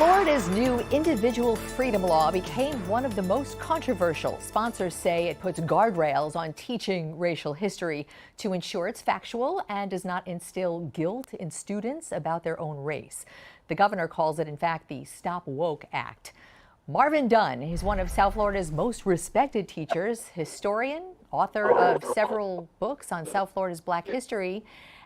Florida's new individual freedom law became one of the most controversial. Sponsors say it puts guardrails on teaching racial history to ensure it's factual and does not instill guilt in students about their own race. The governor calls it, in fact, the Stop Woke Act. Marvin Dunn is one of South Florida's most respected teachers, historian, author of several books on South Florida's Black history,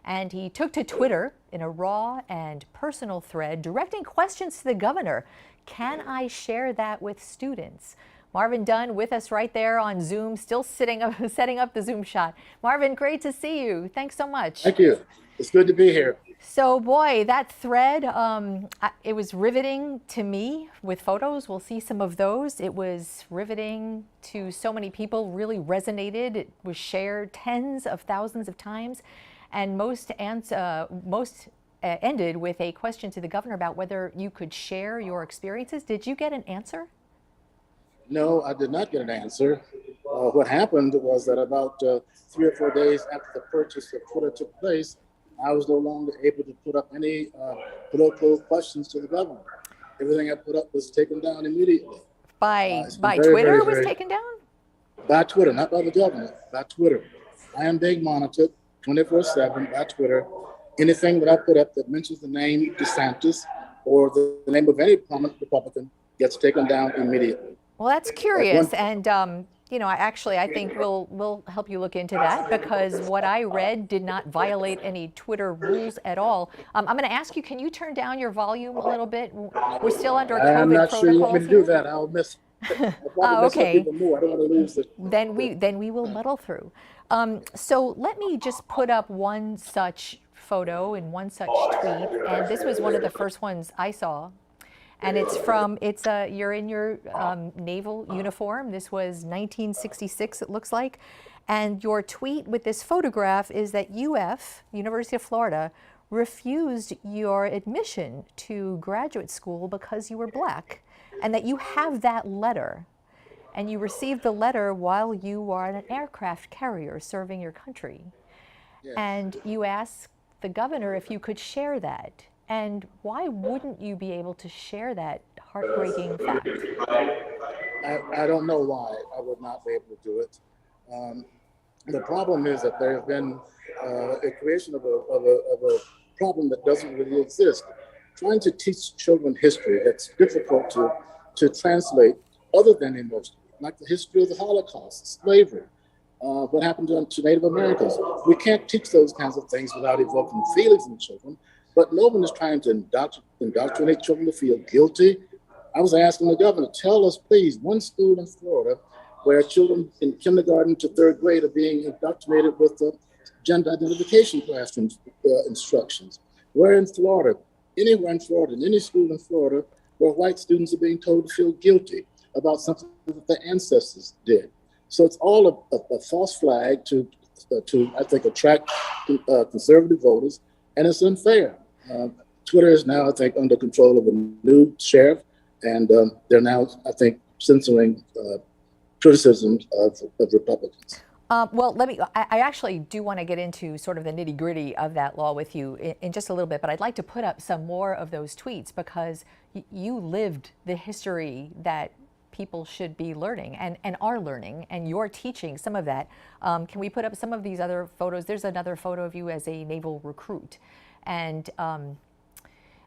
and he took to Twitter in a raw and personal thread directing questions to the governor. Can I share that with students? Marvin Dunn with us right there on Zoom, still setting up the Zoom shot. Marvin, great to see you. Thanks so much. Thank you. It's good to be here. So, boy, that thread, it was riveting to me with photos. We'll see some of those. It was riveting to so many people, really resonated. It was shared tens of thousands of times. And most ended with a question to the governor about whether you could share your experiences. Did you get an answer? No, I did not get an answer. What happened was that about 3 or 4 days after the purchase of Twitter took place, I was no longer able to put up any political questions to the governor. Everything I put up was taken down immediately. By Twitter was taken down? By Twitter, not by the governor, by Twitter. I am being monitored 24/7 by Twitter. Anything that I put up that mentions the name DeSantis or the name of any prominent Republican gets taken down immediately. Well, that's curious, and you know, I think we'll help you look into that, because what I read did not violate any Twitter rules at all. I'm going to ask you, can you turn down your volume a little bit? We're still under COVID protocols. I'm not sure you want me to do that. I'll miss. Okay. I don't want to lose it. Then we will muddle through. So let me just put up one such photo and one such tweet, and this was one of the first ones I saw. And you're in your naval uniform. This was 1966, it looks like. And your tweet with this photograph is that University of Florida, refused your admission to graduate school because you were Black, and that you have that letter. And you received the letter while you were on an aircraft carrier serving your country. Yes. And you asked the governor if you could share that. And why wouldn't you be able to share that heartbreaking fact? I don't know why I would not be able to do it. The problem is that there has been a creation of a problem that doesn't really exist. Trying to teach children history that's difficult to translate other than emotion, like the history of the Holocaust, slavery, what happened to Native Americans. We can't teach those kinds of things without evoking feelings in children. But no one is trying to indoctrinate children to feel guilty. I was asking the governor, tell us, please, one school in Florida where children in kindergarten to 3rd grade are being indoctrinated with gender identification classroom instructions. Where in Florida, anywhere in Florida, in any school in Florida, where white students are being told to feel guilty about something that their ancestors did. So it's all a false flag to I think, attract conservative voters, and it's unfair. Twitter is now, I think, under control of a new sheriff, and they're now, I think, censoring criticisms of Republicans. Well, I actually do want to get into sort of the nitty gritty of that law with you in just a little bit, but I'd like to put up some more of those tweets, because you lived the history that people should be learning and are learning, and you're teaching some of that. Can we put up some of these other photos? There's another photo of you as a naval recruit. And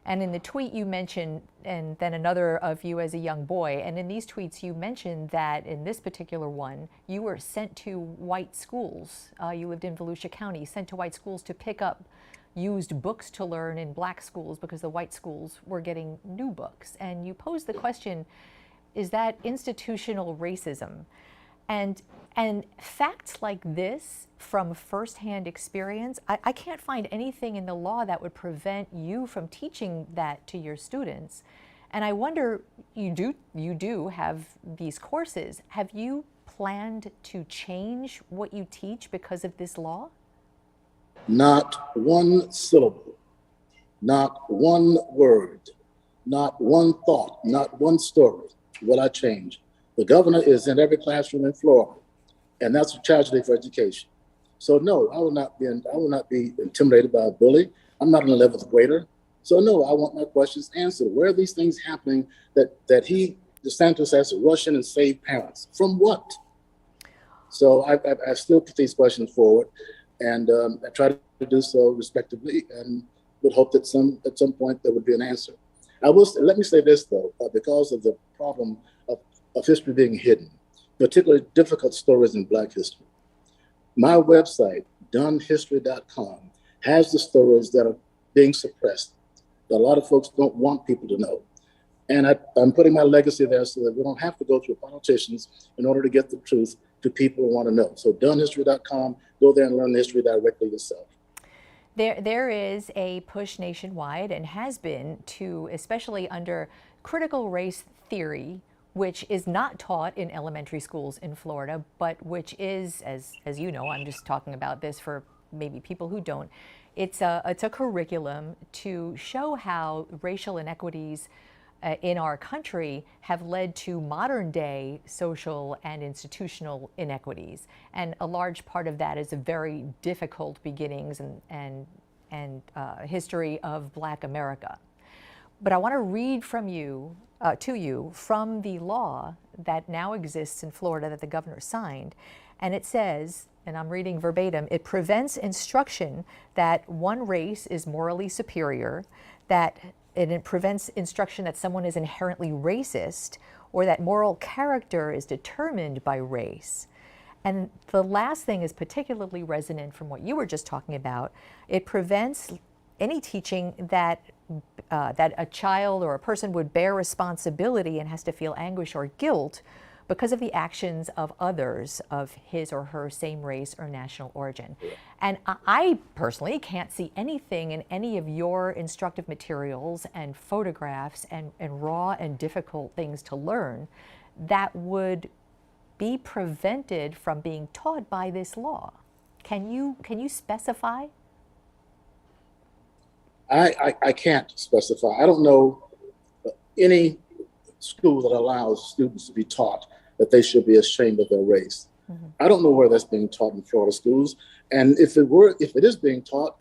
in the tweet you mentioned, and then another of you as a young boy. And in these tweets you mentioned that in this particular one, you were sent to white schools. You lived in Volusia County, sent to white schools to pick up used books to learn in Black schools because the white schools were getting new books. And you posed the question, is that institutional racism? And facts like this from firsthand experience, I can't find anything in the law that would prevent you from teaching that to your students. And I wonder, you do have these courses. Have you planned to change what you teach because of this law? Not one syllable, not one word, not one thought, not one story will I change. The governor is in every classroom in Florida, and that's a tragedy for education. So no, I will not be intimidated by a bully. I'm not an 11th grader. So no, I want my questions answered. Where are these things happening that DeSantis has to rush in and save parents? From what? So I still put these questions forward, and I try to do so respectively, and would hope that at some point there would be an answer. Let me say this though, because of the problem of history being hidden, particularly difficult stories in Black history. My website, dunhistory.com, has the stories that are being suppressed that a lot of folks don't want people to know. And I'm putting my legacy there so that we don't have to go through politicians in order to get the truth to people who want to know. So dunhistory.com, go there and learn the history directly yourself. There is a push nationwide, and has been, to, especially under critical race theory, which is not taught in elementary schools in Florida, but which is, as you know, I'm just talking about this for maybe people who don't, it's a curriculum to show how racial inequities in our country have led to modern day social and institutional inequities. And a large part of that is a very difficult beginnings and history of Black America. But I want to read from you, to you, from the law that now exists in Florida that the governor signed. And it says, and I'm reading verbatim, it prevents instruction that one race is morally superior, and it prevents instruction that someone is inherently racist, or that moral character is determined by race. And the last thing is particularly resonant from what you were just talking about. It prevents any teaching that that a child or a person would bear responsibility and has to feel anguish or guilt because of the actions of others of his or her same race or national origin. And I personally can't see anything in any of your instructive materials and photographs and raw and difficult things to learn that would be prevented from being taught by this law. Can you specify? I can't specify. I don't know any school that allows students to be taught that they should be ashamed of their race. Mm-hmm. I don't know where that's being taught in Florida schools. And if it is being taught,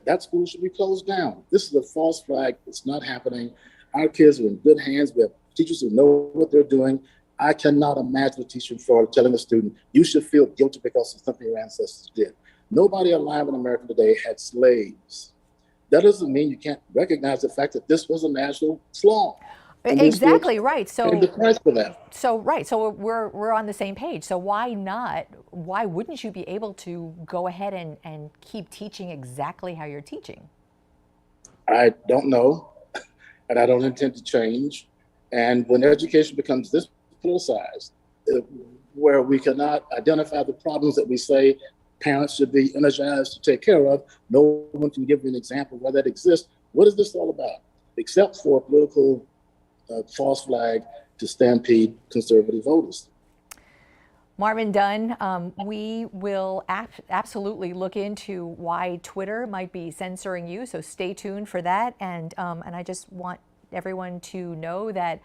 that school should be closed down. This is a false flag. It's not happening. Our kids are in good hands. We have teachers who know what they're doing. I cannot imagine a teacher in Florida telling a student, you should feel guilty because of something your ancestors did. Nobody alive in America today had slaves. That doesn't mean you can't recognize the fact that this was a national flaw. Exactly right. So the price for that. So right. So we're on the same page. So why not? Why wouldn't you be able to go ahead and keep teaching exactly how you're teaching? I don't know, and I don't intend to change. And when education becomes this politicized, where we cannot identify the problems that we say parents should be energized to take care of, no one can give me an example where that exists. What is this all about? Except for a political false flag to stampede conservative voters. Marvin Dunn, we will absolutely look into why Twitter might be censoring you, so stay tuned for that. And I just want everyone to know that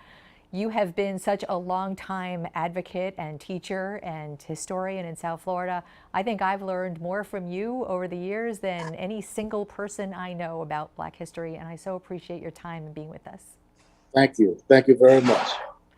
you have been such a long-time advocate and teacher and historian in South Florida. I think I've learned more from you over the years than any single person I know about Black history, and I so appreciate your time and being with us. Thank you. Thank you very much.